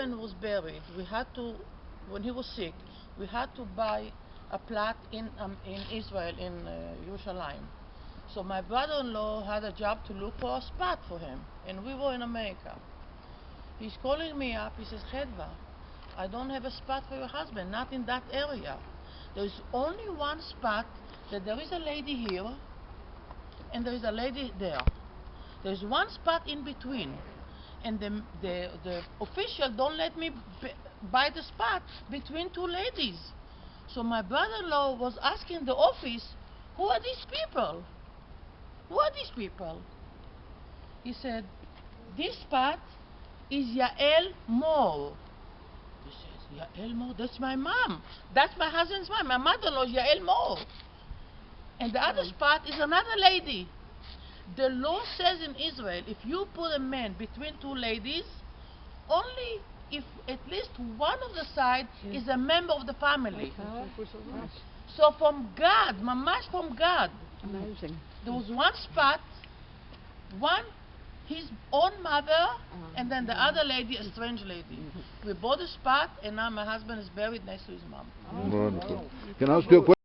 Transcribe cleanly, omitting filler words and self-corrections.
husband was buried, we had to, when he was sick, we had to buy a plot in Israel, in Yerushalayim. So my brother-in-law had a job to look for a spot for him, and we were in America. He's calling me up, he says, Chedva, I don't have a spot for your husband, not in that area. There's only one spot, that there is a lady here, and there is a lady there. There's one spot in between, and the official don't let me buy the spot between two ladies. So my brother-in-law was asking the office, who are these people? Who are these people? He said, this spot is Yael Moore. He says, Yael Moore, that's my mom. That's my husband's mom. My mother-in-law is Yael Moore. And the other spot is another lady. The law says in Israel, if you put a man between two ladies, only if at least one of the side is a member of the family. So from God, mamash from God. Amazing. There was one spot, one his own mother, and then the other lady, a strange lady. We bought a spot, and now my husband is buried next to his mom. Wonderful. Can I ask you a question?